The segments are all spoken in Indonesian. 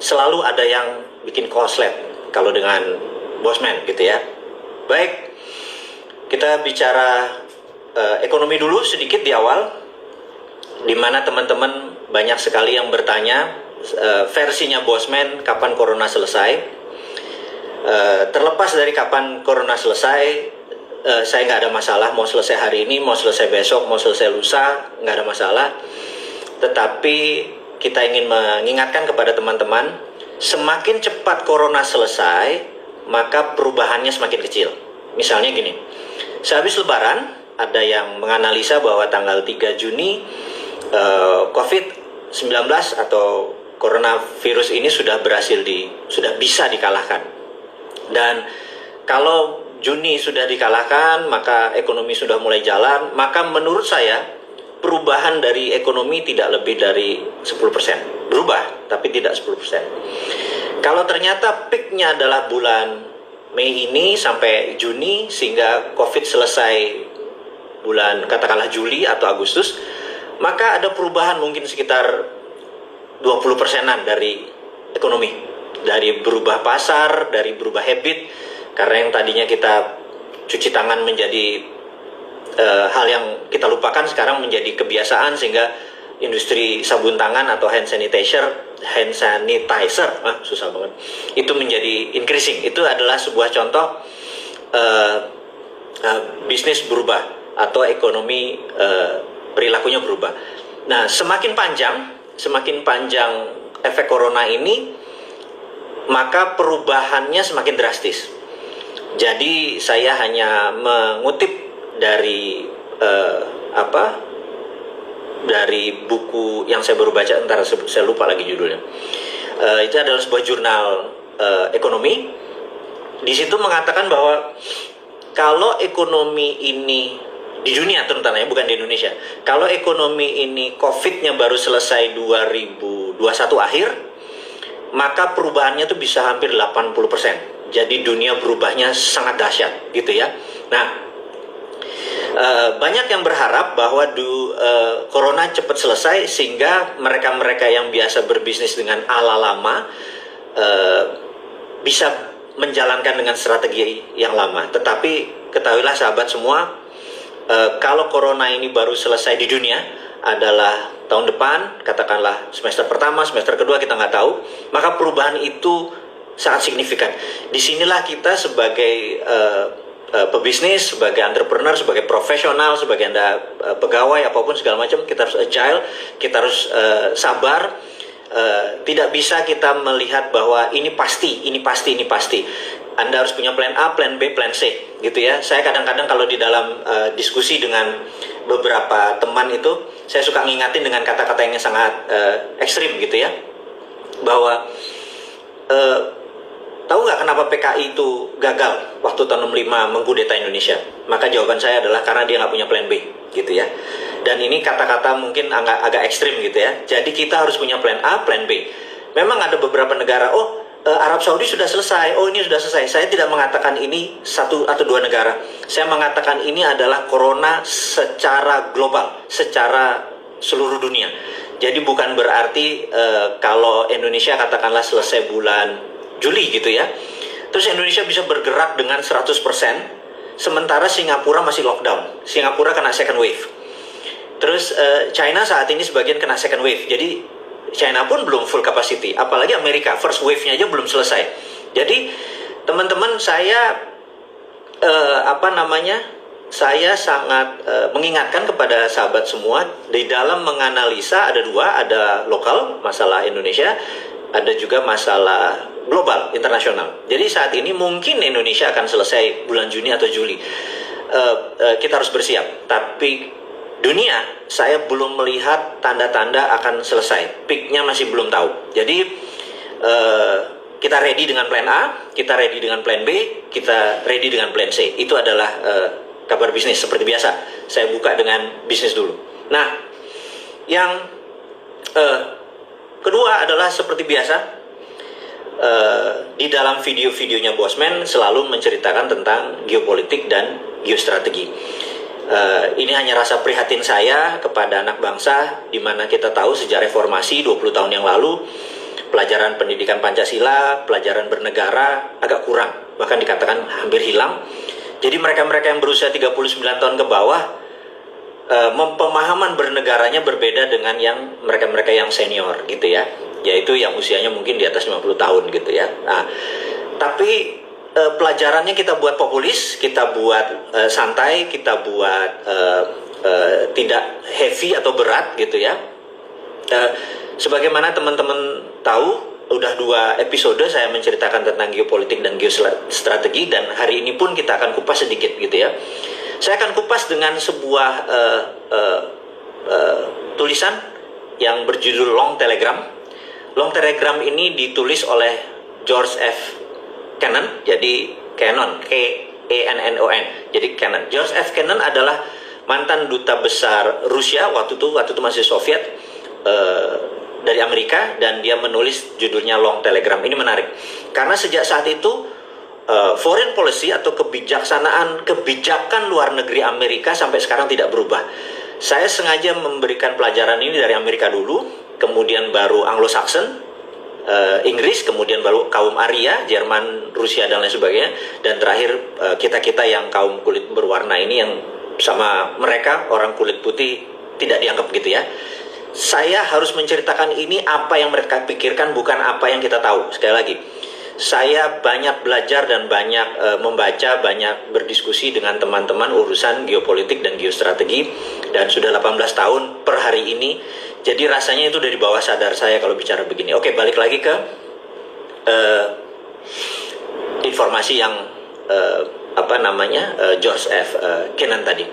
selalu ada yang bikin koslet kalau dengan Bosman gitu ya. Baik, kita bicara ekonomi dulu sedikit di awal, di mana teman-teman banyak sekali yang bertanya versinya Bosman kapan corona selesai. Terlepas dari kapan corona selesai, saya nggak ada masalah mau selesai hari ini, mau selesai besok, mau selesai lusa, nggak ada masalah. Tetapi kita ingin mengingatkan kepada teman-teman, semakin cepat corona selesai, maka perubahannya semakin kecil. Misalnya gini, sehabis lebaran ada yang menganalisa bahwa tanggal 3 Juni COVID-19 atau coronavirus ini sudah bisa dikalahkan. Dan kalau Juni sudah dikalahkan, maka ekonomi sudah mulai jalan, maka menurut saya perubahan dari ekonomi tidak lebih dari 10%. Berubah, tapi tidak 10%. Kalau ternyata peaknya adalah bulan Mei ini sampai Juni, sehingga COVID selesai bulan katakanlah Juli atau Agustus, maka ada perubahan mungkin sekitar 20%-an dari ekonomi. Dari berubah pasar, dari berubah habit, karena yang tadinya kita cuci tangan menjadi hal yang kita lupakan, sekarang menjadi kebiasaan, sehingga industri sabun tangan atau hand sanitizer, susah banget, itu menjadi increasing. Itu adalah sebuah contoh bisnis berubah atau ekonomi perilakunya berubah. Nah, semakin panjang efek corona ini, maka perubahannya semakin drastis. Jadi saya hanya mengutip dari dari buku yang saya baru baca, entar saya lupa lagi judulnya. Itu adalah sebuah jurnal ekonomi. Di situ mengatakan bahwa kalau ekonomi ini di dunia terutama, bukan di Indonesia, kalau ekonomi ini COVID-nya baru selesai 2021 akhir, maka perubahannya itu bisa hampir 80%. Jadi dunia berubahnya sangat dahsyat gitu ya. Nah, banyak yang berharap bahwa corona cepat selesai, sehingga mereka-mereka yang biasa berbisnis dengan ala lama bisa menjalankan dengan strategi yang lama. Tetapi ketahuilah sahabat semua, kalau corona ini baru selesai di dunia adalah tahun depan, katakanlah semester pertama, semester kedua, kita nggak tahu, maka perubahan itu sangat signifikan. Disinilah kita sebagai pebisnis, sebagai entrepreneur, sebagai profesional, sebagai Anda pegawai, apapun segala macam, kita harus agile, kita harus sabar. Tidak bisa kita melihat bahwa ini pasti. Anda harus punya plan A, plan B, plan C, gitu ya. Saya kadang-kadang kalau di dalam diskusi dengan beberapa teman itu, saya suka ngingatin dengan kata-kata yang sangat ekstrim, gitu ya. Bahwa tahu nggak kenapa PKI itu gagal waktu tahun 65 mengkudeta Indonesia? Maka jawaban saya adalah karena dia nggak punya plan B, gitu ya. Dan ini kata-kata mungkin agak ekstrim, gitu ya. Jadi kita harus punya plan A, plan B. Memang ada beberapa negara, Arab Saudi sudah selesai, ini sudah selesai. Saya tidak mengatakan ini satu atau dua negara. Saya mengatakan ini adalah corona secara global, secara seluruh dunia. Jadi bukan berarti kalau Indonesia katakanlah selesai bulan Juli gitu ya, terus Indonesia bisa bergerak dengan 100%, sementara Singapura masih lockdown. Singapura kena second wave. Terus China saat ini sebagian kena second wave. Jadi China pun belum full capacity, apalagi Amerika first wave-nya aja belum selesai. Jadi teman-teman, saya saya sangat mengingatkan kepada sahabat semua, di dalam menganalisa ada dua, ada lokal, masalah Indonesia, ada juga masalah global, internasional. Jadi saat ini mungkin Indonesia akan selesai bulan Juni atau Juli. Kita harus bersiap, tapi dunia, saya belum melihat tanda-tanda akan selesai. Peaknya masih belum tahu. Jadi kita ready dengan plan A, kita ready dengan plan B, kita ready dengan plan C. Itu adalah kabar bisnis seperti biasa. Saya buka dengan bisnis dulu. Nah, yang kedua adalah seperti biasa, di dalam video-videonya Bosman selalu menceritakan tentang geopolitik dan geostrategi. Ini hanya rasa prihatin saya kepada anak bangsa, di mana kita tahu sejak reformasi 20 tahun yang lalu, Pelajaran pendidikan Pancasila, pelajaran bernegara agak kurang, bahkan dikatakan hampir hilang. Jadi mereka-mereka yang berusia 39 tahun ke bawah, pemahaman bernegaranya berbeda dengan yang mereka-mereka yang senior gitu ya, yaitu yang usianya mungkin di atas 50 tahun gitu ya. Nah, tapi pelajarannya kita buat populis, kita buat santai, kita buat tidak heavy atau berat gitu ya. Sebagaimana teman-teman tahu, udah 2 episode saya menceritakan tentang geopolitik dan geostrategi, dan hari ini pun kita akan kupas sedikit gitu ya. Saya akan kupas dengan sebuah tulisan yang berjudul Long Telegram. Long Telegram ini ditulis oleh George F. Kennan, jadi Kennan, K-E-N-N-O-N, jadi Kennan. George F. Kennan adalah mantan duta besar Rusia waktu itu masih Soviet, dari Amerika, dan dia menulis judulnya Long Telegram. Ini menarik karena sejak saat itu foreign policy atau kebijakan luar negeri Amerika sampai sekarang tidak berubah. Saya sengaja memberikan pelajaran ini dari Amerika dulu, kemudian baru Anglo-Saxon, Inggris, kemudian baru kaum Arya, Jerman, Rusia, dan lain sebagainya, dan terakhir kita-kita yang kaum kulit berwarna ini yang sama mereka orang kulit putih tidak dianggap gitu ya. Saya harus menceritakan ini apa yang mereka pikirkan, bukan apa yang kita tahu. Sekali lagi, saya banyak belajar dan banyak membaca, banyak berdiskusi dengan teman-teman urusan geopolitik dan geostrategi, dan sudah 18 tahun per hari ini. Jadi rasanya itu dari bawah sadar saya kalau bicara begini. Oke, balik lagi ke informasi yang George F. Kennan tadi.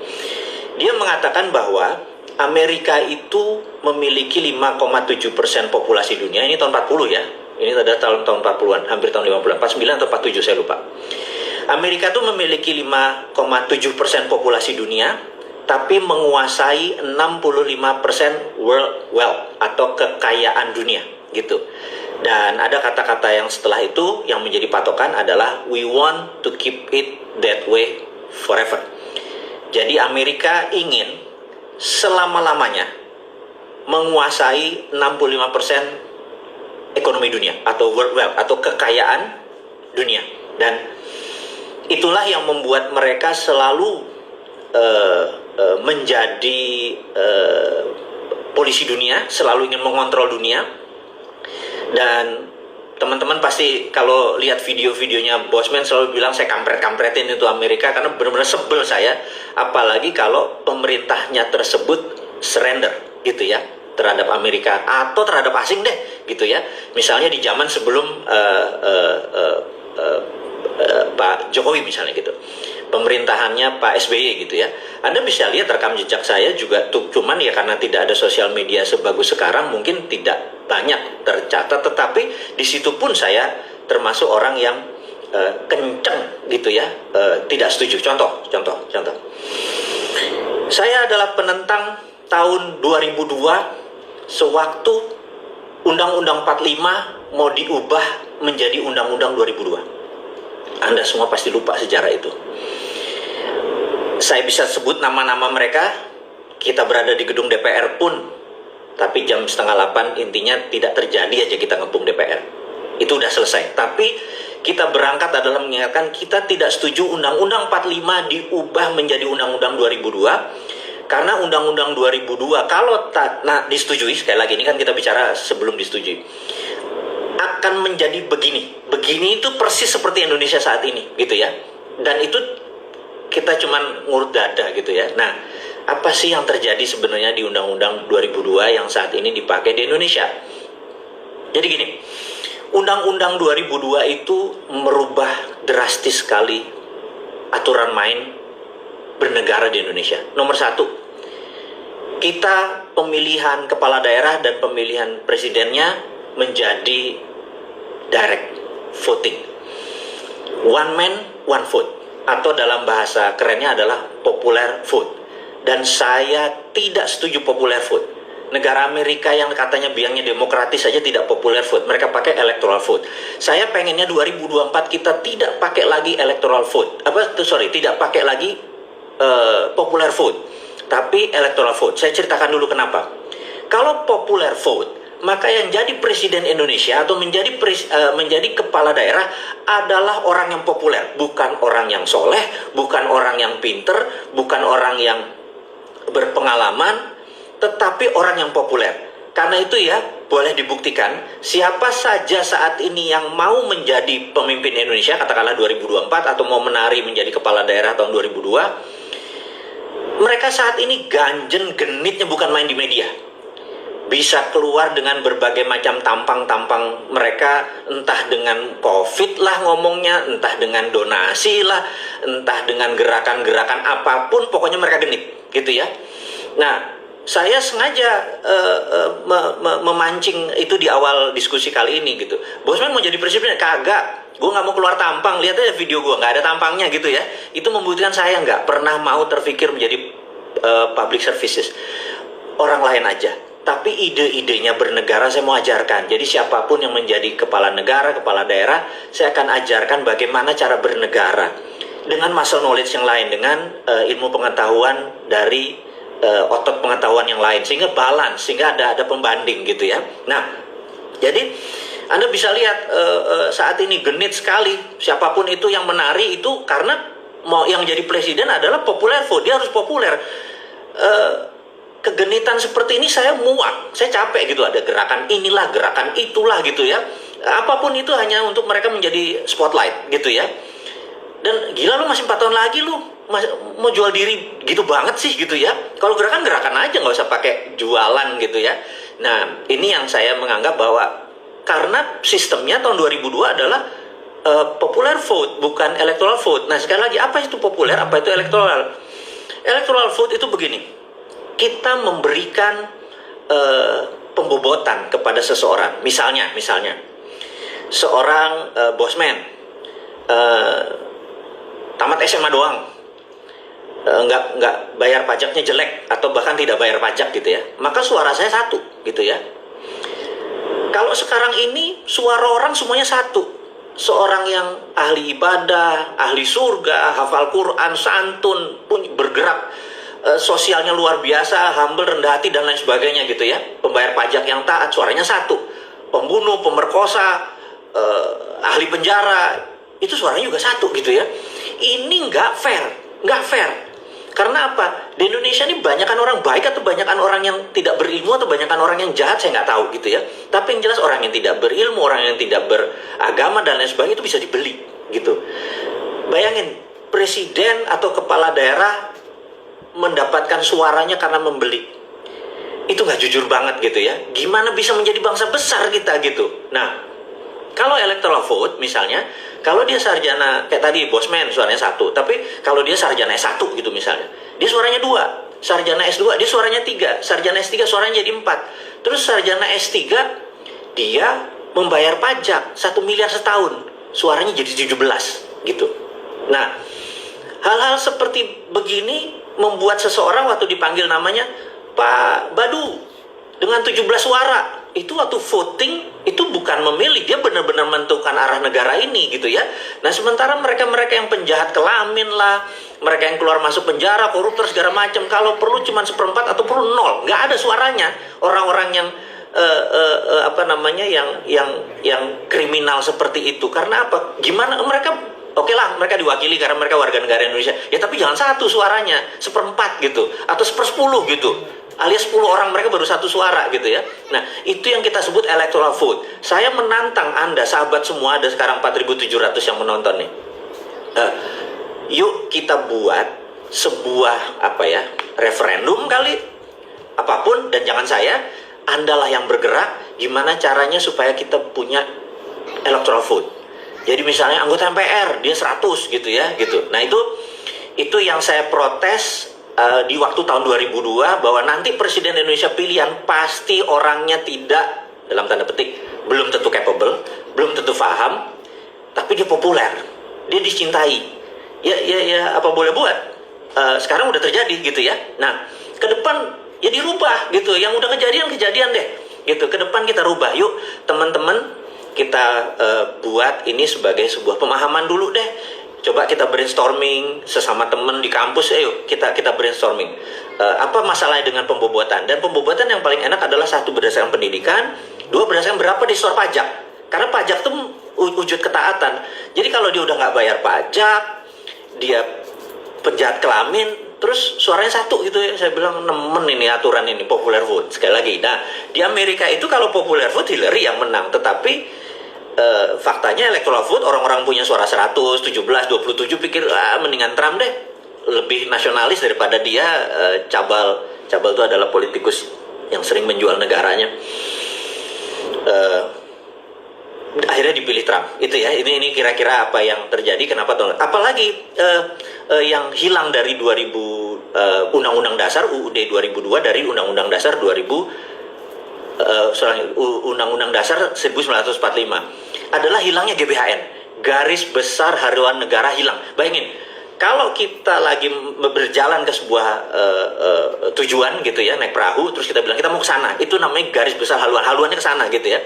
Dia mengatakan bahwa Amerika itu memiliki 5,7% populasi dunia. Ini tahun 40 ya. Ini adalah tahun 40-an, hampir tahun 50-an, 49 atau 47 saya lupa. Amerika itu memiliki 5,7% populasi dunia, tapi menguasai 65% world wealth atau kekayaan dunia gitu. Dan ada kata-kata yang setelah itu yang menjadi patokan adalah we want to keep it that way forever. Jadi Amerika ingin selama-lamanya menguasai 65% ekonomi dunia atau world wealth atau kekayaan dunia, dan itulah yang membuat mereka selalu menjadi polisi dunia, selalu ingin mengontrol dunia. Dan teman-teman pasti kalau lihat video-videonya Bosman selalu bilang saya kampret-kampretin itu Amerika, karena benar-benar sebel saya, apalagi kalau pemerintahnya tersebut surrender gitu ya terhadap Amerika atau terhadap asing deh gitu ya. Misalnya di zaman sebelum Pak Jokowi misalnya gitu, pemerintahannya Pak SBY gitu ya. Anda bisa lihat rekam jejak saya juga tuh, cuman ya karena tidak ada sosial media sebagus sekarang mungkin tidak banyak tercatat, tetapi di situ pun saya termasuk orang yang kenceng gitu ya, tidak setuju. Contoh. Saya adalah penentang tahun 2002 sewaktu Undang-Undang 45 mau diubah menjadi Undang-Undang 2002. Anda semua pasti lupa sejarah itu. Saya bisa sebut nama-nama mereka. Kita berada di gedung DPR pun, tapi jam 7:30 intinya tidak terjadi aja kita ngepung DPR. Itu udah selesai. Tapi kita berangkat adalah mengingatkan kita tidak setuju Undang-Undang 45 diubah menjadi Undang-Undang 2002. Karena Undang-Undang 2002 kalau disetujui, sekali lagi ini kan kita bicara sebelum disetujui, akan menjadi begini. Begini itu persis seperti Indonesia saat ini gitu ya. Dan itu kita cuman ngurut dada gitu ya. Nah, apa sih yang terjadi sebenarnya di Undang-Undang 2002 yang saat ini dipakai di Indonesia? Jadi gini, Undang-Undang 2002 itu merubah drastis sekali aturan main bernegara di Indonesia. Nomor 1, kita pemilihan kepala daerah dan pemilihan presidennya menjadi direct voting, one man one vote, atau dalam bahasa kerennya adalah popular vote. Dan saya tidak setuju popular vote. Negara Amerika yang katanya biangnya demokratis saja tidak popular vote, mereka pakai electoral vote. Saya pengennya 2024 kita tidak pakai lagi electoral vote, tidak pakai lagi popular vote, tapi electoral vote. Saya ceritakan dulu kenapa. Kalau popular vote, maka yang jadi presiden Indonesia atau menjadi kepala daerah adalah orang yang populer, bukan orang yang soleh, bukan orang yang pinter, bukan orang yang berpengalaman, tetapi orang yang populer. Karena itu ya, boleh dibuktikan siapa saja saat ini yang mau menjadi pemimpin Indonesia, katakanlah 2024, atau mau menari menjadi kepala daerah tahun 2002, mereka saat ini ganjen genitnya bukan main di media. Bisa keluar dengan berbagai macam tampang-tampang mereka, entah dengan COVID lah ngomongnya, entah dengan donasi lah, entah dengan gerakan-gerakan apapun, pokoknya mereka genit, gitu ya. Nah, saya sengaja memancing itu di awal diskusi kali ini gitu. Bosman mau jadi presiden? Kagak. Gue nggak mau keluar tampang. Lihat aja video gue, nggak ada tampangnya gitu ya. Itu membuktikan saya nggak pernah mau terpikir menjadi public services. Orang lain aja. Tapi ide-idenya bernegara saya mau ajarkan. Jadi siapapun yang menjadi kepala negara, kepala daerah, saya akan ajarkan bagaimana cara bernegara dengan muscle knowledge yang lain, dengan ilmu pengetahuan dari otot pengetahuan yang lain, sehingga balance, sehingga ada pembanding gitu ya. Nah, jadi Anda bisa lihat saat ini genit sekali siapapun itu yang menari itu, karena mau yang jadi presiden adalah populer vote, dia harus populer. Kegenitan seperti ini saya muak, saya capek gitu, ada gerakan inilah, gerakan itulah gitu ya. Apapun itu hanya untuk mereka menjadi spotlight gitu ya. Dan gila, lu masih 4 tahun lagi lu mau jual diri gitu banget sih gitu ya. Kalau gerakan aja, nggak usah pakai jualan gitu ya. Nah, ini yang saya menganggap bahwa karena sistemnya tahun 2002 adalah popular vote, bukan electoral vote. Nah, sekali lagi, apa itu populer, apa itu electoral? Electoral vote itu begini, kita memberikan pembobotan kepada seseorang. Misalnya seorang bosman tamat SMA doang, nggak bayar pajaknya jelek, atau bahkan tidak bayar pajak gitu ya, maka suara saya 1 gitu ya. Kalau sekarang ini suara orang semuanya 1, seorang yang ahli ibadah, ahli surga, hafal Quran, santun, bergerak sosialnya luar biasa, humble, rendah hati dan lain sebagainya gitu ya, pembayar pajak yang taat, suaranya 1. Pembunuh, pemerkosa, ahli penjara, itu suaranya juga 1 gitu ya. Ini nggak fair. Karena apa? Di Indonesia ini banyakan orang baik atau banyakan orang yang tidak berilmu atau banyakan orang yang jahat, saya nggak tahu gitu ya. Tapi yang jelas orang yang tidak berilmu, orang yang tidak beragama dan lain sebagainya itu bisa dibeli gitu. Bayangin, presiden atau kepala daerah mendapatkan suaranya karena membeli. Itu nggak jujur banget gitu ya. Gimana bisa menjadi bangsa besar kita gitu. Nah, kalau electoral vote misalnya, kalau dia sarjana kayak tadi bosman suaranya 1, tapi kalau dia sarjana S1 gitu misalnya, dia suaranya 2. Sarjana S2 dia suaranya 3, sarjana S3 suaranya jadi 4. Terus sarjana S3 dia membayar pajak 1 miliar setahun, suaranya jadi 17 gitu. Nah, hal-hal seperti begini membuat seseorang waktu dipanggil namanya Pak Badu dengan 17 suara, itu waktu voting itu bukan memilih, dia benar-benar menentukan arah negara ini gitu ya. Nah, sementara mereka-mereka yang penjahat kelamin lah, mereka yang keluar masuk penjara, koruptor segala macam, kalau perlu cuma 1/4 atau perlu 0, nggak ada suaranya. Orang-orang yang yang kriminal seperti itu. Karena apa? Gimana mereka? Oke lah, mereka diwakili karena mereka warga negara Indonesia. Ya tapi jangan 1 suaranya, 1/4 gitu, atau 1/10 gitu. Alias 10 orang mereka baru 1 suara gitu ya. Nah, itu yang kita sebut electoral vote. Saya menantang Anda, sahabat semua, ada sekarang 4.700 yang menonton nih. Yuk kita buat sebuah referendum kali, apapun, dan jangan saya, Andalah yang bergerak. Gimana caranya supaya kita punya electoral vote. Jadi misalnya anggota MPR dia 100 gitu ya, gitu. Nah, itu yang saya protes di waktu tahun 2002, bahwa nanti presiden Indonesia pilihan pasti orangnya tidak, dalam tanda petik, belum tentu capable, belum tentu paham, tapi dia populer, dia dicintai. Ya apa boleh buat? Sekarang udah terjadi gitu ya. Nah, ke depan ya dirubah gitu. Yang udah kejadian deh. Gitu. Ke depan kita rubah. Yuk, teman-teman, kita buat ini sebagai sebuah pemahaman dulu deh. Coba kita brainstorming sesama teman di kampus. Ayo kita brainstorming. apa masalahnya dengan pembobotan? Dan pembobotan yang paling enak adalah satu berdasarkan pendidikan, dua berdasarkan berapa disetor pajak. Karena pajak itu wujud ketaatan. Jadi kalau dia udah nggak bayar pajak, dia penjahat kelamin, terus suaranya satu gitu ya. Saya bilang nemen ini aturan ini popular vote sekali lagi. Nah di Amerika itu kalau popular vote Hillary yang menang, tetapi faktanya electoral vote orang-orang punya suara 100, 17, 27 pikir mendingan Trump deh, lebih nasionalis daripada dia. Cabal itu adalah politikus yang sering menjual negaranya. Akhirnya dipilih Trump itu ya. Ini kira-kira apa yang terjadi, kenapa tuh apalagi yang hilang dari 2000 Undang-Undang Dasar UUD 2002 dari Undang-Undang Dasar 2000 Undang-Undang Dasar 1945 adalah hilangnya GBHN, garis besar haluan negara hilang. Bayangin kalau kita lagi berjalan ke sebuah tujuan gitu ya, naik perahu terus kita bilang kita mau ke sana, itu namanya garis besar haluannya ke sana gitu ya.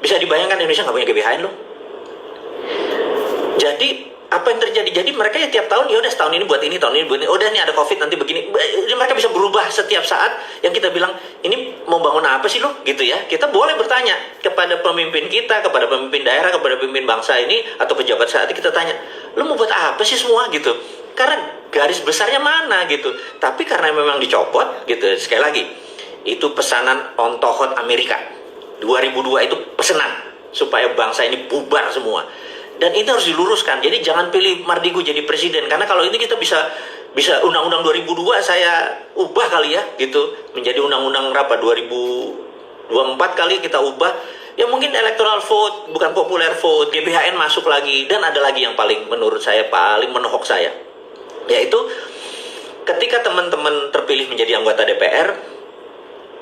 Bisa dibayangkan Indonesia nggak punya GBHN loh. Jadi apa yang terjadi? Jadi mereka ya tiap tahun ya udah setahun ini buat ini, tahun ini buat ini. Udah nih ada COVID nanti begini. Mereka bisa berubah setiap saat. Yang kita bilang ini mau bangun apa sih lo gitu ya. Kita boleh bertanya kepada pemimpin kita, kepada pemimpin daerah, kepada pemimpin bangsa ini atau pejabat saat ini, kita tanya, lo mau buat apa sih semua gitu? Karena garis besarnya mana gitu. Tapi karena memang dicopot gitu. Sekali lagi, itu pesanan on tohon Amerika. 2002 itu pesanan supaya bangsa ini bubar semua. Dan itu harus diluruskan. Jadi jangan pilih Mardigu jadi presiden. Karena kalau ini kita bisa undang-undang 2002 saya ubah kali ya gitu. Menjadi undang-undang berapa? 2024 kali kita ubah. Ya mungkin electoral vote, bukan popular vote. GBHN masuk lagi. Dan ada lagi yang paling menurut saya paling menohok saya. Yaitu ketika teman-teman terpilih menjadi anggota DPR,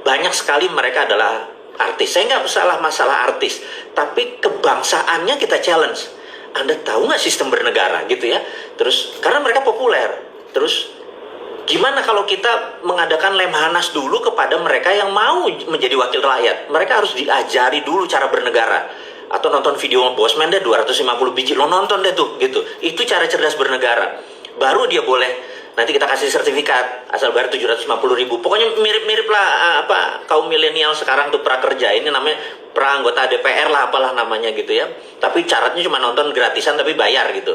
banyak sekali mereka adalah artis. Saya nggak salah masalah artis. Tapi kebangsaannya kita challenge. Anda tahu nggak sistem bernegara gitu ya? Terus karena mereka populer, terus gimana kalau kita mengadakan lemhanas dulu kepada mereka yang mau menjadi wakil rakyat? Mereka harus diajari dulu cara bernegara. Atau nonton video Bosman deh 250 biji, lo nonton deh tuh gitu. Itu cara cerdas bernegara. Baru dia boleh. Nanti kita kasih sertifikat asal bayar 750.000. Pokoknya mirip-mirip lah kaum milenial sekarang tuh prakerja. Ini namanya pra-anggota DPR lah apalah namanya gitu ya. Tapi syaratnya cuma nonton gratisan tapi bayar gitu.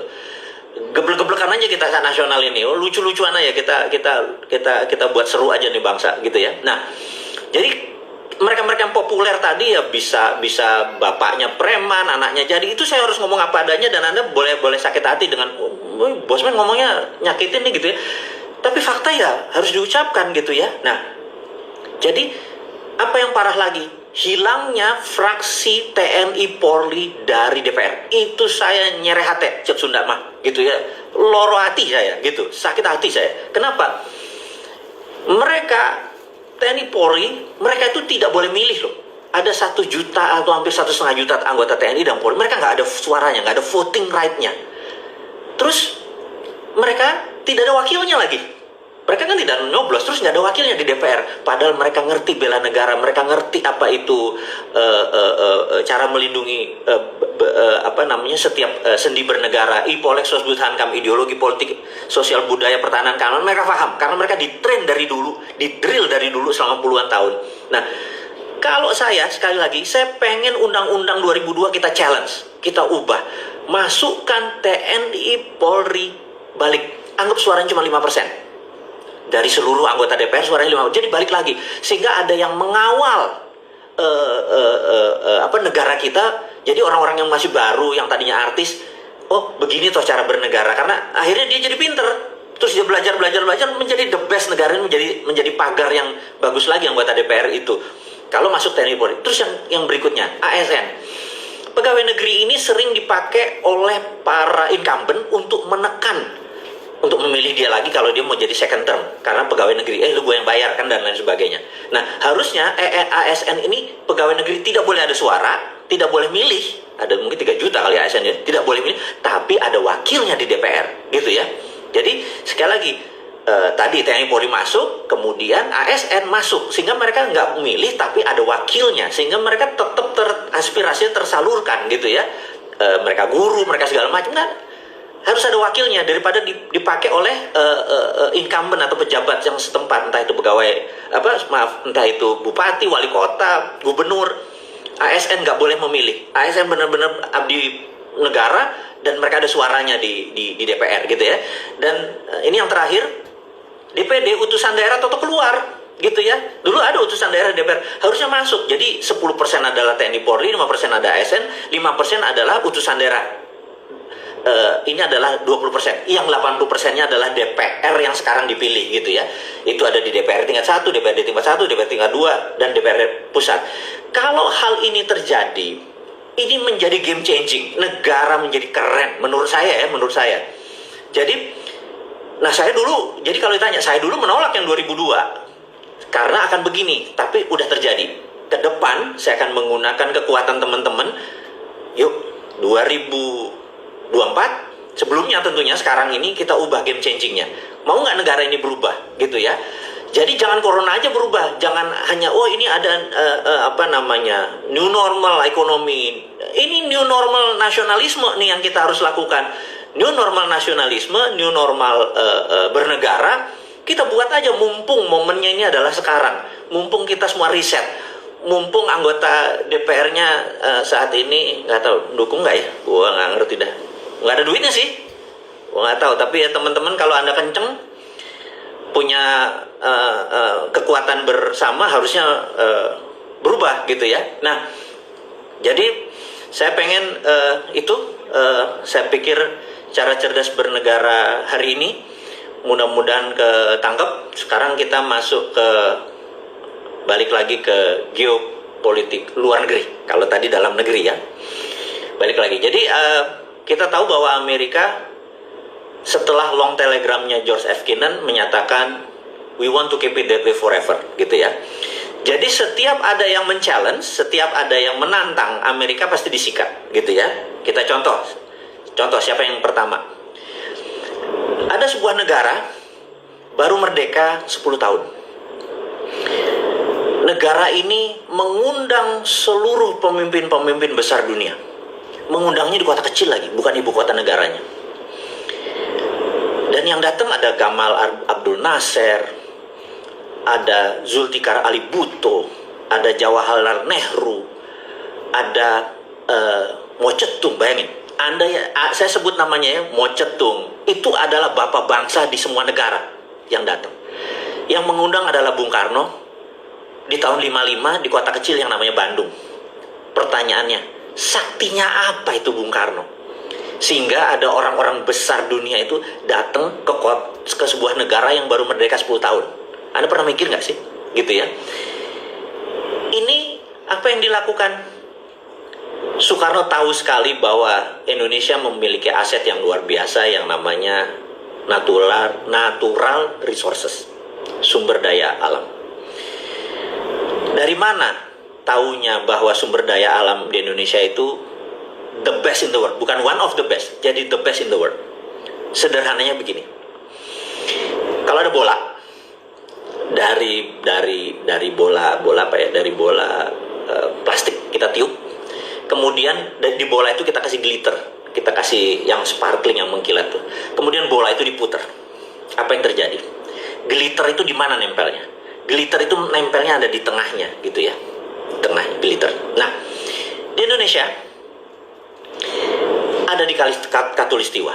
Geblek-geblekan aja kita nasional ini. Oh, lucu-lucuan aja kita buat seru aja nih bangsa gitu ya. Nah, jadi mereka-mereka yang populer tadi ya bisa bapaknya preman, anaknya jadi, itu saya harus ngomong apa adanya dan Anda boleh sakit hati dengan Bosman ngomongnya nyakitin nih gitu ya. Tapi fakta ya harus diucapkan gitu ya. Nah, jadi apa yang parah lagi? Hilangnya fraksi TNI Polri dari DPR. Itu saya nyereh hati, cek Sunda mah gitu ya. Loro hati saya gitu, sakit hati saya. Kenapa? Mereka TNI Polri, mereka itu tidak boleh milih loh. Ada 1 juta atau hampir 1,5 juta anggota TNI dan Polri. Mereka nggak ada suaranya, nggak ada voting right-nya. Terus mereka tidak ada wakilnya lagi. Mereka kan tidak nyoblos, terus nggak ada wakilnya di DPR. Padahal mereka ngerti bela negara, mereka ngerti apa itu cara melindungi setiap sendi bernegara. Ipolek sosbud hankam, ideologi politik, sosial budaya, pertahanan keamanan. Mereka paham karena mereka ditrain dari dulu, didrill dari dulu selama puluhan tahun. Nah, kalau saya sekali lagi, saya pengen undang-undang 2002 kita challenge, kita ubah, masukkan TNI Polri balik, anggap suaranya cuma 5%. Dari seluruh anggota DPR suaranya 5%. Jadi balik lagi sehingga ada yang mengawal negara kita. Jadi orang-orang yang masih baru, yang tadinya artis, oh begini toh cara bernegara. Karena akhirnya dia jadi pinter. Terus dia belajar menjadi the best negara, menjadi pagar yang bagus lagi anggota DPR itu. Kalau masuk TNI Polri. Terus yang berikutnya ASN. Pegawai negeri ini sering dipakai oleh para incumbent untuk menekan, untuk memilih dia lagi kalau dia mau jadi second term. Karena pegawai negeri, lu gue yang bayar kan dan lain sebagainya. Nah, harusnya ASN ini pegawai negeri tidak boleh ada suara, tidak boleh milih. Ada mungkin 3 juta kali ASN ya, tidak boleh milih, tapi ada wakilnya di DPR, gitu ya. Jadi, sekali lagi, tadi TNI Polri masuk, kemudian ASN masuk. Sehingga mereka nggak memilih, tapi ada wakilnya. Sehingga mereka tetap aspirasinya tersalurkan, gitu ya. Mereka guru, mereka segala macam kan. harus ada wakilnya daripada dipakai oleh incumbent atau pejabat yang setempat, entah itu pegawai entah itu bupati, wali kota, gubernur. ASN nggak boleh memilih. ASN benar-benar abdi negara dan mereka ada suaranya di DPR gitu ya. Dan ini yang terakhir, DPD utusan daerah toto keluar gitu ya. Dulu ada utusan daerah DPR, harusnya masuk. Jadi 10% adalah TNI Polri, 5% ada ASN, 5% adalah utusan daerah. Ini adalah 20%. Yang 80%-nya adalah DPR yang sekarang dipilih gitu ya. Itu ada di DPR tingkat 1, DPRD tingkat 1, DPR tingkat 2, dan DPR pusat. Kalau hal ini terjadi, ini menjadi game changing. Negara menjadi keren menurut saya. Jadi, jadi kalau ditanya, saya dulu menolak yang 2002 karena akan begini, tapi udah terjadi. Ke depan saya akan menggunakan kekuatan teman-teman. Yuk, 2024 sebelumnya tentunya, sekarang ini kita ubah game changingnya. Mau nggak negara ini berubah gitu ya? Jadi jangan corona aja berubah, jangan hanya ini ada new normal ekonomi. Ini new normal nasionalisme nih yang kita harus lakukan. New normal nasionalisme, new normal bernegara. Kita buat aja, mumpung momennya ini adalah sekarang. Mumpung kita semua riset. Mumpung anggota DPR-nya saat ini nggak tahu dukung nggak ya? Gua nggak ngerti dah. Nggak ada duitnya sih. Gua nggak tahu. Tapi ya teman-teman, kalau Anda kenceng, punya kekuatan bersama, harusnya berubah gitu ya. Nah, jadi saya pengen saya pikir cara cerdas bernegara hari ini mudah-mudahan ketangkep. Sekarang kita masuk balik lagi ke geopolitik luar negeri. Kalau tadi dalam negeri ya, balik lagi. Jadi kita tahu bahwa Amerika setelah long telegramnya George F. Kennan menyatakan we want to keep it that way forever gitu ya. Jadi setiap ada yang men-challenge, setiap ada yang menantang, Amerika pasti disikat gitu ya. Kita contoh siapa yang pertama? Ada sebuah negara baru merdeka 10 tahun. Negara ini mengundang seluruh pemimpin-pemimpin besar dunia. Mengundangnya di kota kecil lagi, bukan ibu kota negaranya. Dan yang datang ada Gamal Abdul Nasser, ada Zulfikar Ali Bhutto, ada Jawaharlal Nehru, ada Mao Zedong. Bayangin, saya sebut namanya ya, Mao Zedong. Itu adalah bapak bangsa di semua negara yang datang. Yang mengundang adalah Bung Karno di tahun 55 di kota kecil yang namanya Bandung. Pertanyaannya, saktinya apa itu Bung Karno? Sehingga ada orang-orang besar dunia itu datang ke sebuah negara yang baru merdeka 10 tahun. Anda pernah mikir nggak sih? Gitu ya. Ini apa yang dilakukan? Soekarno tahu sekali bahwa Indonesia memiliki aset yang luar biasa yang namanya natural resources, sumber daya alam. Dari mana taunya bahwa sumber daya alam di Indonesia itu the best in the world? Bukan one of the best, jadi the best in the world. Sederhananya begini. Kalau ada bola, dari bola apa ya? Dari bola plastik kita tiup. Kemudian di bola itu kita kasih glitter, kita kasih yang sparkling, yang mengkilat tuh. Kemudian bola itu diputar. Apa yang terjadi? Glitter itu di mana nempelnya? Glitter itu nempelnya ada di tengahnya gitu ya. Tengah glitter. Nah, di Indonesia ada di Katulistiwa.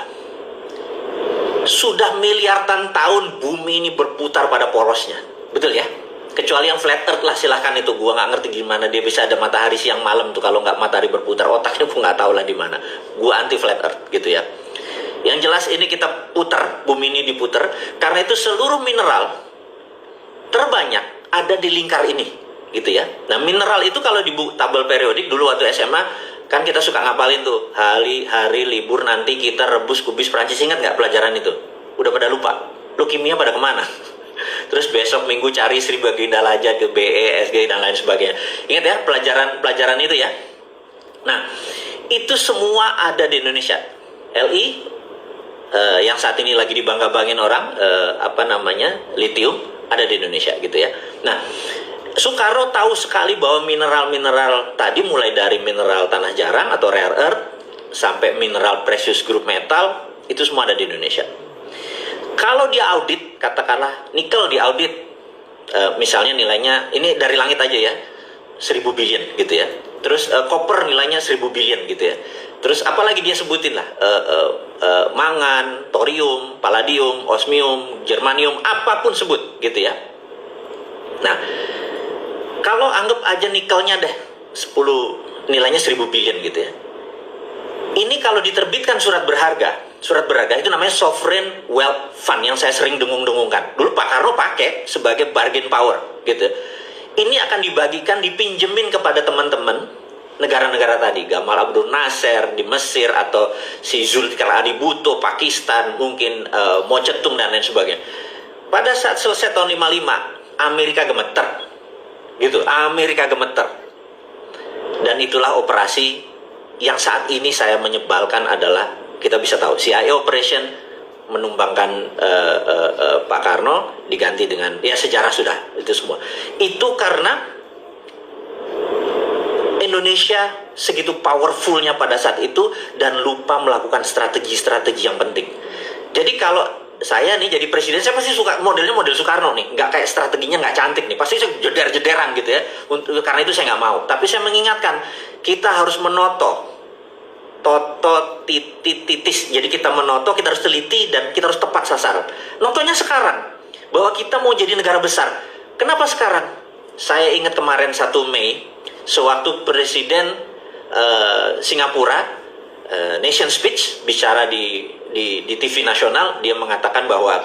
Sudah miliaran tahun bumi ini berputar pada porosnya. Betul ya? Kecuali yang flat earth lah, silahkan itu. Gua nggak ngerti gimana dia bisa ada matahari siang malam tuh kalau nggak matahari berputar. Otaknya gua nggak tahu lah di mana. Gua anti flat earth gitu ya. Yang jelas ini kita putar, bumi ini diputar. Karena itu seluruh mineral terbanyak ada di lingkar ini gitu ya. Nah, mineral itu kalau di tabel periodik dulu waktu SMA kan kita suka ngapalin tuh hari libur nanti kita rebus kubis Prancis. Ingat nggak pelajaran itu? Udah pada lupa? Lu kimia pada kemana? Terus besok minggu cari Sri Baginda Laja ke BE, SG dan lain sebagainya. Ingat ya pelajaran itu ya. Nah, itu semua ada di Indonesia. LI yang saat ini lagi dibangga-bangin orang litium ada di Indonesia gitu ya. Nah, Soekarno tahu sekali bahwa mineral-mineral tadi, mulai dari mineral tanah jarang atau rare earth sampai mineral precious group metal, itu semua ada di Indonesia. Kalau dia audit, katakanlah nikel di audit, misalnya nilainya ini dari langit aja ya, 1000 billion gitu ya. Terus copper nilainya 1000 billion gitu ya. Terus apalagi dia sebutin lah, mangan, thorium, palladium, osmium, germanium, apapun sebut gitu ya. Nah, kalau anggap aja nikelnya deh 10 nilainya 1000 billion gitu ya. Ini kalau diterbitkan surat berharga itu namanya sovereign wealth fund yang saya sering dengung-dengungkan. Dulu Pak Karno pakai sebagai bargain power gitu. Ini akan dibagikan, dipinjemin kepada teman-teman negara-negara tadi, Gamal Abdul Nasser di Mesir, atau si Zulfikar Ali Bhutto Pakistan, mungkin Mao Zedong dan lain sebagainya. Pada saat selesai tahun 55, Amerika gemeter gitu, Amerika gemeter. Dan itulah operasi yang saat ini saya menyebalkan adalah, kita bisa tahu CIA operation menumbangkan Pak Karno, diganti dengan, ya sejarah sudah itu semua. Itu karena Indonesia segitu powerfulnya pada saat itu dan lupa melakukan strategi-strategi yang penting. Jadi kalau saya nih jadi presiden, saya pasti suka modelnya model Soekarno nih, nggak kayak strateginya nggak cantik nih, pasti saya jeder-jederan gitu ya. Karena itu saya nggak mau. Tapi saya mengingatkan, kita harus menoto, titis. Jadi kita menoto, kita harus teliti dan kita harus tepat sasaran. Notonya sekarang bahwa kita mau jadi negara besar. Kenapa sekarang? Saya ingat kemarin 1 Mei, sewaktu Presiden Singapura Nation Speech bicara di TV nasional, dia mengatakan bahwa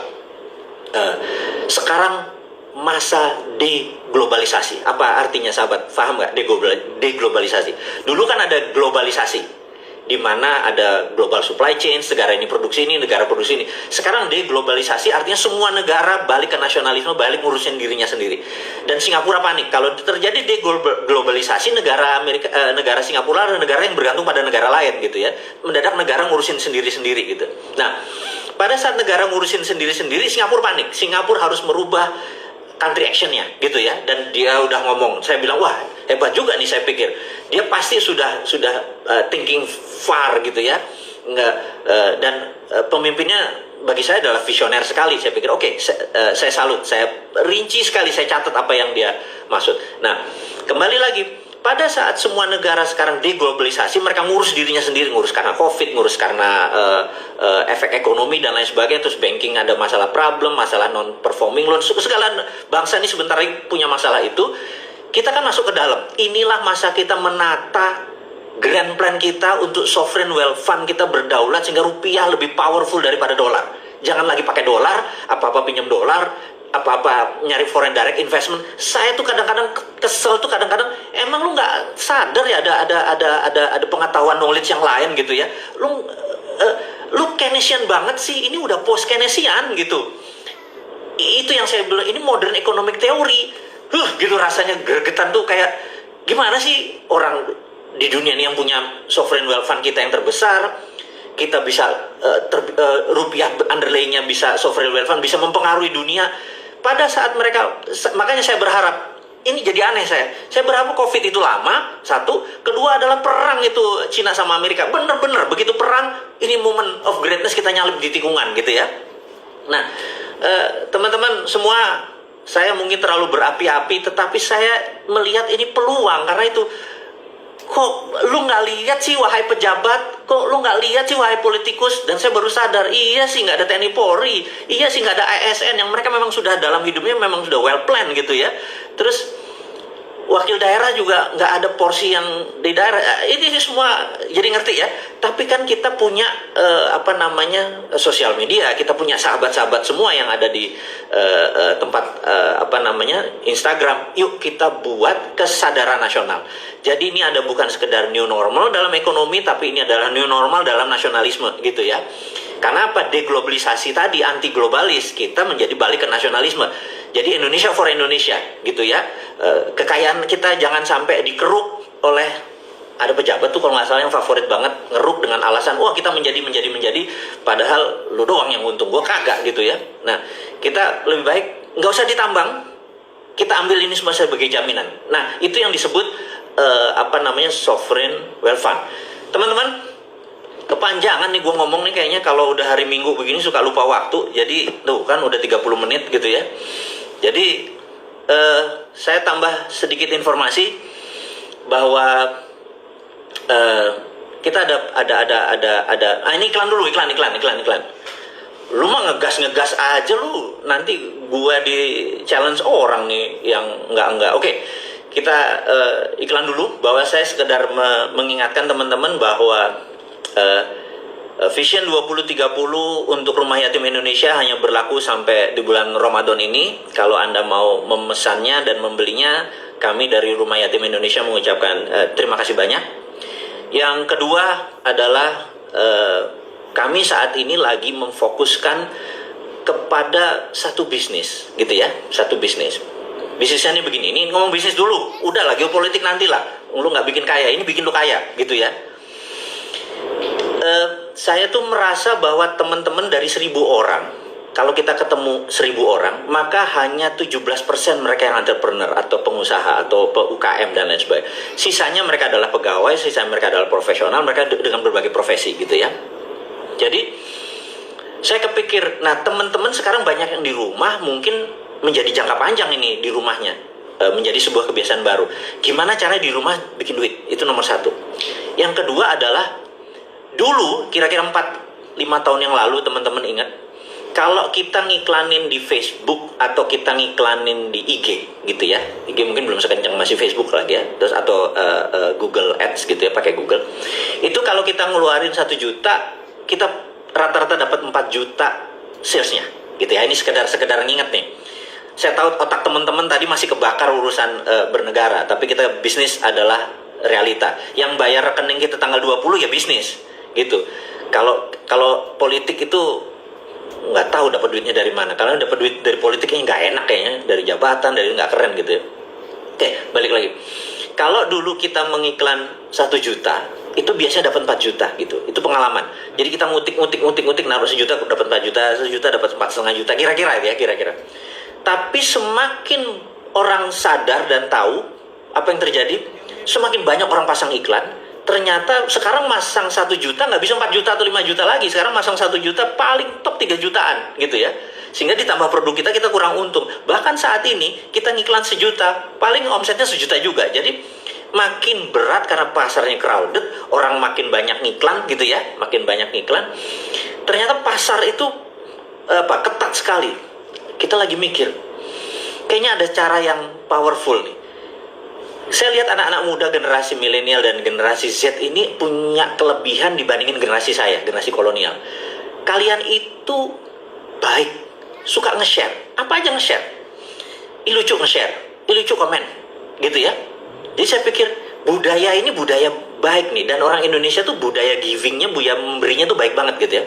sekarang masa deglobalisasi. Apa artinya sahabat? Paham nggak deglobalisasi? Dulu kan ada globalisasi, di mana ada global supply chain, negara ini produksi ini, negara produksi ini. Sekarang deglobalisasi artinya semua negara balik ke nasionalisme, balik ngurusin dirinya sendiri. Dan Singapura panik kalau terjadi deglobalisasi, negara Singapura adalah negara yang bergantung pada negara lain gitu ya. Mendadak negara ngurusin sendiri-sendiri gitu. Nah, pada saat negara ngurusin sendiri-sendiri, Singapura panik. Singapura harus merubah country actionnya gitu ya. Dan dia udah ngomong, saya bilang wah hebat juga nih, saya pikir dia pasti sudah thinking far gitu ya. Dan pemimpinnya bagi saya adalah visioner sekali. Saya pikir oke, saya salut, saya rinci sekali, saya catat apa yang dia maksud. Nah, kembali lagi, pada saat semua negara sekarang deglobalisasi, mereka ngurus dirinya sendiri, ngurus karena COVID, ngurus karena efek ekonomi dan lain sebagainya. Terus banking ada masalah problem, masalah non-performing loan, segala bangsa ini sebentar lagi punya masalah itu. Kita kan masuk ke dalam. Inilah masa kita menata grand plan kita untuk sovereign wealth fund kita berdaulat sehingga rupiah lebih powerful daripada dolar. Jangan lagi pakai dolar, apa-apa pinjam dolar, apa-apa nyari foreign direct investment. Saya tuh kadang-kadang kesel tuh, kadang-kadang emang lu nggak sadar ya ada pengetahuan knowledge yang lain gitu ya. Lu Keynesian banget sih, ini udah post Keynesian gitu. Itu yang saya bilang, ini modern economic theory. Gitu rasanya gregetan tuh, kayak gimana sih orang di dunia ini yang punya sovereign wealth fund kita yang terbesar, kita bisa rupiah underlay-nya bisa, sovereign wealth fund bisa mempengaruhi dunia. Pada saat mereka, makanya saya berharap, ini jadi aneh saya berharap COVID itu lama, satu, kedua adalah perang itu Cina sama Amerika, bener-bener begitu perang, ini moment of greatness, kita nyalip di tikungan gitu ya. Nah, teman-teman semua, saya mungkin terlalu berapi-api, tetapi saya melihat ini peluang. Karena itu, kok lu nggak lihat sih wahai pejabat, kok lu nggak lihat sih wahai politikus. Dan saya baru sadar, iya sih nggak ada TNI Polri, iya sih nggak ada ASN, yang mereka memang sudah dalam hidupnya memang sudah well plan gitu ya. Terus wakil daerah juga nggak ada porsi yang di daerah. Ini semua jadi ngerti ya. Tapi kan kita punya sosial media, kita punya sahabat-sahabat semua yang ada di tempat Instagram. Yuk kita buat kesadaran nasional. Jadi ini ada bukan sekedar new normal dalam ekonomi, tapi ini adalah new normal dalam nasionalisme gitu ya. Karena apa? Deglobalisasi tadi, anti globalis, kita menjadi balik ke nasionalisme. Jadi Indonesia for Indonesia gitu ya. Kekayaan kita jangan sampai dikeruk oleh, ada pejabat tuh kalau nggak salah yang favorit banget ngeruk dengan alasan wah kita menjadi, padahal lu doang yang untung, gua kagak gitu ya. Nah, kita lebih baik nggak usah ditambang, kita ambil ini semua sebagai jaminan. Nah, itu yang disebut sovereign wealth fund. Teman-teman, kepanjangan nih gue ngomong nih, kayaknya kalau udah hari Minggu begini suka lupa waktu. Jadi tuh kan udah 30 menit gitu ya. Jadi saya tambah sedikit informasi bahwa kita ada ini iklan dulu, iklan. Lu mah ngegas aja lu, nanti gua di challenge orang nih yang enggak. Oke, kita iklan dulu. Bahwa saya sekedar mengingatkan teman-teman bahwa Vision 2030 untuk Rumah Yatim Indonesia hanya berlaku sampai di bulan Ramadan ini. Kalau Anda mau memesannya dan membelinya, kami dari Rumah Yatim Indonesia mengucapkan terima kasih banyak. Yang kedua adalah kami saat ini lagi memfokuskan kepada satu bisnis, gitu ya, satu bisnis. Bisnisnya ini begini, ini ngomong bisnis dulu, udah lah geopolitik nantilah. Lu nggak bikin kaya, ini bikin lu kaya, gitu ya. Saya tuh merasa bahwa teman-teman dari 1.000 orang, kalau kita ketemu 1.000 orang, maka hanya 17% mereka yang entrepreneur atau pengusaha atau UKM dan lain sebagainya. Sisanya mereka adalah pegawai, sisanya mereka adalah profesional, mereka dengan berbagai profesi, gitu ya. Jadi saya kepikir, nah teman-teman sekarang banyak yang di rumah, mungkin menjadi jangka panjang ini di rumahnya, menjadi sebuah kebiasaan baru. Gimana caranya di rumah bikin duit? Itu nomor satu. Yang kedua adalah, dulu kira-kira 4-5 tahun yang lalu teman-teman ingat, kalau kita ngiklanin di Facebook atau kita ngiklanin di IG gitu ya, IG mungkin belum sekencang masih Facebook lagi ya, terus atau Google Ads gitu ya, pakai Google. Itu kalau kita ngeluarin 1 juta, kita rata-rata dapat 4 juta salesnya gitu ya. Ini sekedar nginget nih. Saya tahu otak teman-teman tadi masih kebakar urusan bernegara, tapi kita bisnis adalah realita. Yang bayar rekening kita tanggal 20 ya bisnis gitu. Kalau politik itu nggak tahu dapat duitnya dari mana. Karena dapat duit dari politiknya nggak enak kayaknya, dari jabatan, dari nggak keren gitu ya. Oke, balik lagi. Kalau dulu kita mengiklan 1 juta, itu biasanya dapat 4 juta gitu. Itu pengalaman. Jadi kita ngutik, naruh 1 juta dapat 4 juta, 1 juta dapat 4,5 juta, kira-kira. Tapi semakin orang sadar dan tahu apa yang terjadi, semakin banyak orang pasang iklan. Ternyata sekarang masang 1 juta nggak bisa 4 juta atau 5 juta lagi. Sekarang masang 1 juta paling top 3 jutaan gitu ya. Sehingga ditambah produk kita kurang untung. Bahkan saat ini kita ngiklan 1 juta, paling omsetnya 1 juta juga. Jadi makin berat karena pasarnya crowded, orang makin banyak ngiklan gitu ya, makin banyak ngiklan. Ternyata pasar itu ketat sekali. Kita lagi mikir, kayaknya ada cara yang powerful nih. Saya lihat anak-anak muda generasi milenial dan generasi Z ini punya kelebihan dibandingin generasi saya, generasi kolonial. Kalian itu baik, suka nge-share. Apa aja nge-share? Lucu nge-share, lucu komen, gitu ya. Jadi saya pikir budaya ini budaya baik nih, dan orang Indonesia tuh budaya givingnya, budaya memberinya tuh baik banget gitu ya.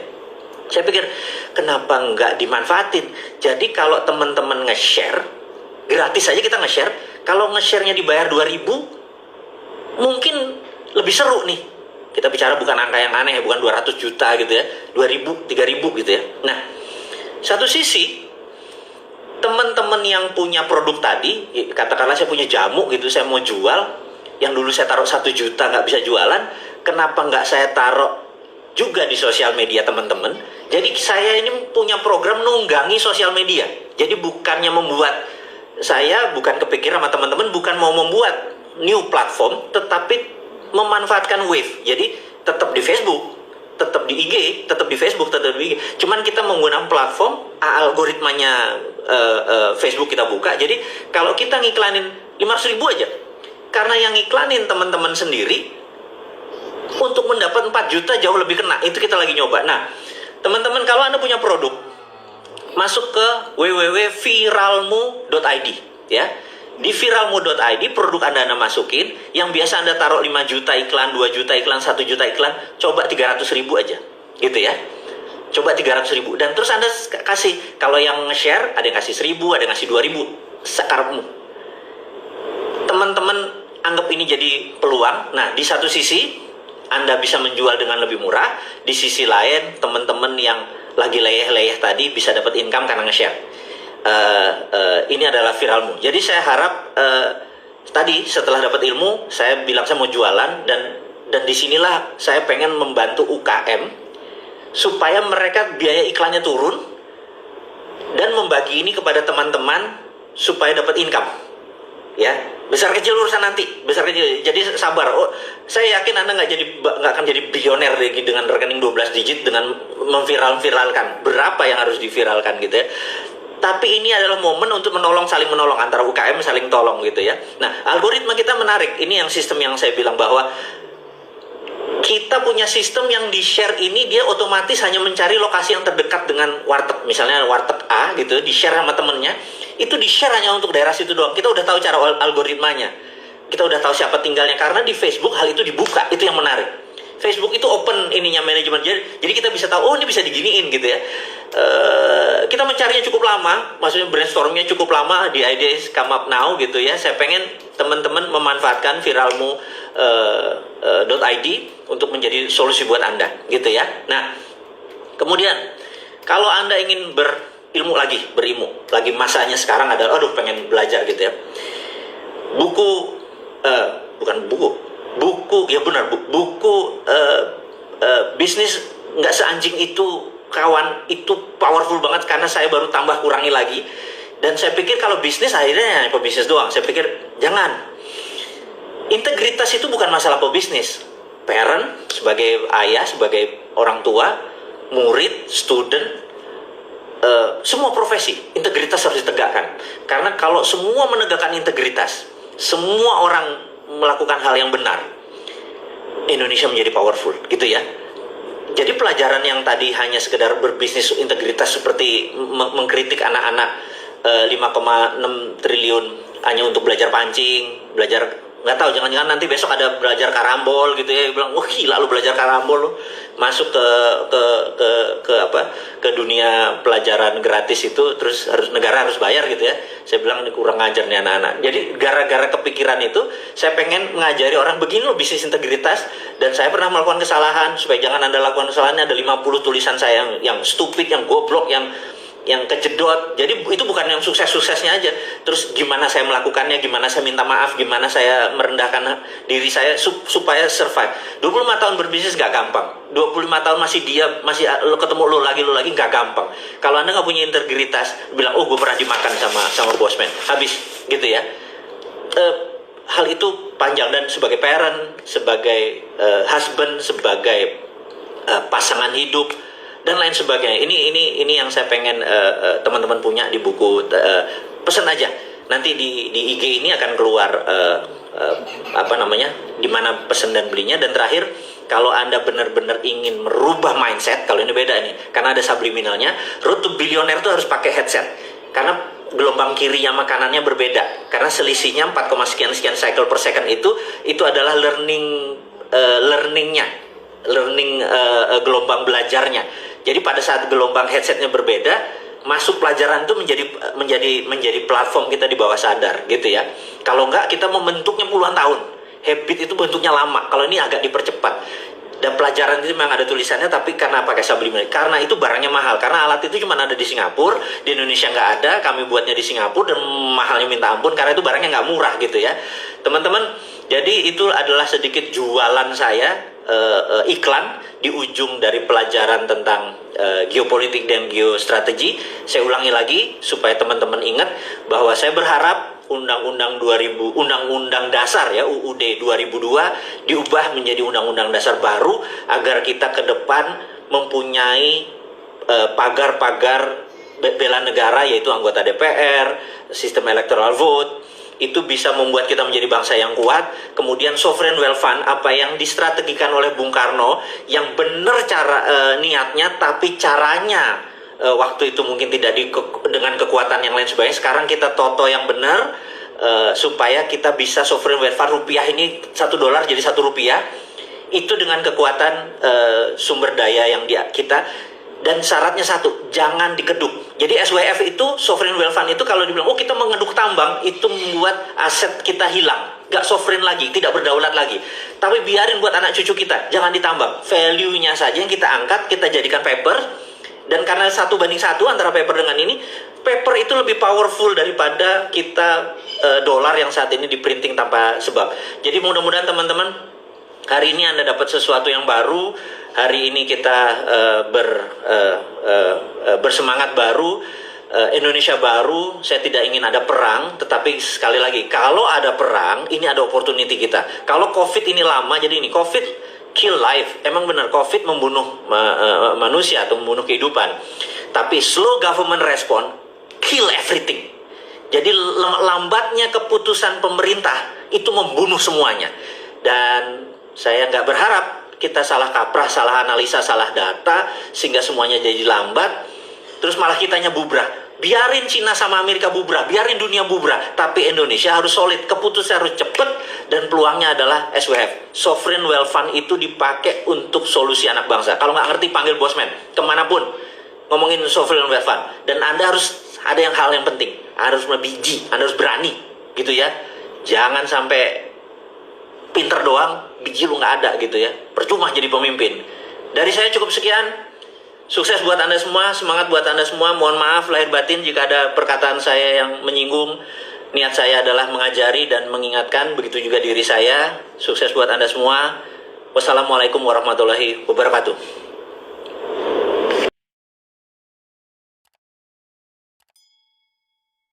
Saya pikir kenapa nggak dimanfaatin? Jadi kalau teman-teman nge-share, gratis aja kita nge-share. Kalau nge-share-nya dibayar 2.000, mungkin lebih seru nih. Kita bicara bukan angka yang aneh, bukan 200 juta gitu ya, 2.000, 3.000 gitu ya. Nah, satu sisi teman-teman yang punya produk tadi, katakanlah saya punya jamu gitu, saya mau jual, yang dulu saya taruh 1 juta nggak bisa jualan, kenapa nggak saya taruh juga di sosial media teman-teman? Jadi saya ini punya program nunggangi sosial media. Jadi bukannya membuat, saya bukan kepikiran sama teman-teman, bukan mau membuat new platform, tetapi memanfaatkan Wave. Jadi tetap di Facebook, tetap di IG, tetap di Facebook, tetap di IG. Cuman kita menggunakan platform, algoritmanya Facebook kita buka. Jadi kalau kita ngiklanin 500.000 aja, karena yang ngiklanin teman-teman sendiri, untuk mendapat 4 juta jauh lebih kena. Itu kita lagi nyoba. Nah, teman-teman kalau Anda punya produk, masuk ke www.viralmu.id ya. Di viralmu.id produk Anda masukin, yang biasa Anda taruh 5 juta iklan, 2 juta iklan, 1 juta iklan, coba 300.000 aja. Gitu ya. Coba 300.000, dan terus Anda kasih, kalau yang nge-share ada yang kasih 1.000, ada yang kasih 2.000, sekarepmu. Teman-teman anggap ini jadi peluang. Nah, di satu sisi Anda bisa menjual dengan lebih murah, di sisi lain teman-teman yang lagi leyeh-leyeh tadi bisa dapat income karena nge-share. Ini adalah Viralmu. Jadi saya harap tadi setelah dapat ilmu, saya bilang saya mau jualan, dan dan disinilah saya pengen membantu UKM supaya mereka biaya iklannya turun dan membagi ini kepada teman-teman supaya dapat income. Ya, besar kecil urusan nanti, besar kecil. Jadi sabar. Saya yakin Anda nggak akan jadi bilioner dengan rekening 12 digit dengan memviralkan. Berapa yang harus diviralkan gitu ya. Tapi ini adalah momen untuk saling menolong antara UKM saling tolong gitu ya. Nah, algoritma kita menarik. Ini yang sistem yang saya bilang bahwa kita punya sistem yang di-share ini dia otomatis hanya mencari lokasi yang terdekat dengan warteg. Misalnya warteg A gitu, di-share sama temennya. Itu di-share hanya untuk daerah situ doang. Kita udah tahu cara algoritmanya. Kita udah tahu siapa tinggalnya. Karena di Facebook hal itu dibuka. Itu yang menarik. Facebook itu open ininya manajemen. Jadi kita bisa tahu, oh ini bisa diginiin gitu ya. Kita mencarinya cukup lama. Maksudnya brainstormingnya cukup lama. The ideas come up now gitu ya. Saya pengen teman-teman memanfaatkan viralmu .id untuk menjadi solusi buat Anda gitu ya. Nah, kemudian kalau Anda ingin berilmu lagi masanya sekarang adalah pengen belajar gitu ya. Buku bisnis nggak seanjing itu kawan, itu powerful banget karena saya baru tambah kurangi lagi. Dan saya pikir kalau bisnis akhirnya pebisnis doang. Saya pikir jangan. Integritas itu bukan masalah pebisnis. Parent, sebagai ayah, sebagai orang tua, murid, student, semua profesi, integritas harus ditegakkan. Karena kalau semua menegakkan integritas, semua orang melakukan hal yang benar, Indonesia menjadi powerful, gitu ya. Jadi pelajaran yang tadi hanya sekedar berbisnis integritas seperti mengkritik anak-anak 5,6 triliun hanya untuk belajar pancing, nggak tahu, jangan-jangan nanti besok ada belajar karambol gitu ya, bilang wah gila lu belajar karambol lu, masuk ke dunia pelajaran gratis itu, terus negara harus bayar gitu ya. Saya bilang ini kurang ngajar nih anak-anak. Jadi gara-gara kepikiran itu saya pengen mengajari orang begini loh bisnis integritas. Dan saya pernah melakukan kesalahan, supaya jangan Anda lakukan kesalahannya. Ada 50 tulisan saya yang stupid, yang goblok, yang kejedot. Jadi itu bukan yang sukses-suksesnya aja. Terus gimana saya melakukannya, gimana saya minta maaf, gimana saya merendahkan diri saya supaya survive. 25 tahun berbisnis gak gampang. 25 tahun masih lo ketemu lo lagi gak gampang. Kalau Anda gak punya integritas, bilang gue pernah dimakan sama bosman, habis gitu ya. Hal itu panjang. Dan sebagai parent, sebagai husband, sebagai pasangan hidup dan lain sebagainya. Ini yang saya pengen teman-teman punya di buku. Pesan aja. Nanti di IG ini akan keluar di mana pesan dan belinya. Dan terakhir, kalau Anda benar-benar ingin merubah mindset, kalau ini beda nih, karena ada subliminalnya. Road to Billionaire itu harus pakai headset. Karena gelombang kiri yang makanannya berbeda. Karena selisihnya 4, sekian cycle per second itu adalah learning gelombang belajarnya. Jadi pada saat gelombang headsetnya berbeda, masuk pelajaran itu menjadi platform kita di bawah sadar gitu ya. Kalau enggak, kita membentuknya puluhan tahun. Habit itu bentuknya lama. Kalau ini agak dipercepat. Dan pelajaran itu memang ada tulisannya, tapi karena pakai subliminal, karena itu barangnya mahal. Karena alat itu cuma ada di Singapura, di Indonesia nggak ada. Kami buatnya di Singapura dan mahalnya minta ampun, karena itu barangnya nggak murah gitu ya, teman-teman. Jadi itu adalah sedikit jualan saya, iklan di ujung dari pelajaran tentang geopolitik dan geostrategi. Saya ulangi lagi supaya teman-teman ingat bahwa saya berharap Undang-Undang Dasar ya, UUD 2002 diubah menjadi Undang-Undang Dasar baru agar kita ke depan mempunyai pagar-pagar bela negara, yaitu anggota DPR, sistem electoral vote. Itu bisa membuat kita menjadi bangsa yang kuat. Kemudian sovereign wealth fund, apa yang distrategikan oleh Bung Karno, yang benar niatnya, tapi caranya waktu itu mungkin tidak dengan kekuatan yang lain sebagainya. Sekarang kita toto yang benar, supaya kita bisa sovereign wealth fund, rupiah ini $1 jadi ₹1. Itu dengan kekuatan sumber daya yang kita. Dan syaratnya satu, jangan dikeduk. Jadi SWF itu, sovereign wealth fund itu, kalau dibilang kita mengeduk tambang, itu membuat aset kita hilang, gak sovereign lagi, tidak berdaulat lagi. Tapi biarin buat anak cucu kita, jangan ditambang. Value-nya saja yang kita angkat, kita jadikan paper. Dan karena 1:1 antara paper dengan ini, paper itu lebih powerful daripada kita dolar yang saat ini di printing tanpa sebab. Jadi mudah-mudahan teman-teman Hari ini Anda dapat sesuatu yang baru. Hari ini kita bersemangat baru. Indonesia baru. Saya tidak ingin ada perang, tetapi sekali lagi, kalau ada perang, ini ada opportunity kita. Kalau COVID ini lama, jadi ini COVID kill life. Emang benar COVID membunuh manusia atau membunuh kehidupan. Tapi slow government respond kill everything. Jadi lambatnya keputusan pemerintah itu membunuh semuanya. Dan saya nggak berharap kita salah kaprah, salah analisa, salah data, sehingga semuanya jadi lambat. Terus malah kitanya bubrah. Biarin Cina sama Amerika bubrah, biarin dunia bubrah. Tapi Indonesia harus solid, keputusan harus cepat. Dan peluangnya adalah SWF, Sovereign Wealth Fund itu dipakai untuk solusi anak bangsa. Kalau nggak ngerti panggil bosman, kemanapun ngomongin Sovereign Wealth Fund. Dan Anda harus ada hal yang penting, harus biji, Anda harus berani, gitu ya. Jangan sampai pinter doang, biji lu nggak ada gitu ya. Percuma jadi pemimpin. Dari saya cukup sekian. Sukses buat Anda semua, semangat buat Anda semua. Mohon maaf lahir batin jika ada perkataan saya yang menyinggung. Niat saya adalah mengajari dan mengingatkan, begitu juga diri saya. Sukses buat Anda semua. Wassalamualaikum warahmatullahi wabarakatuh.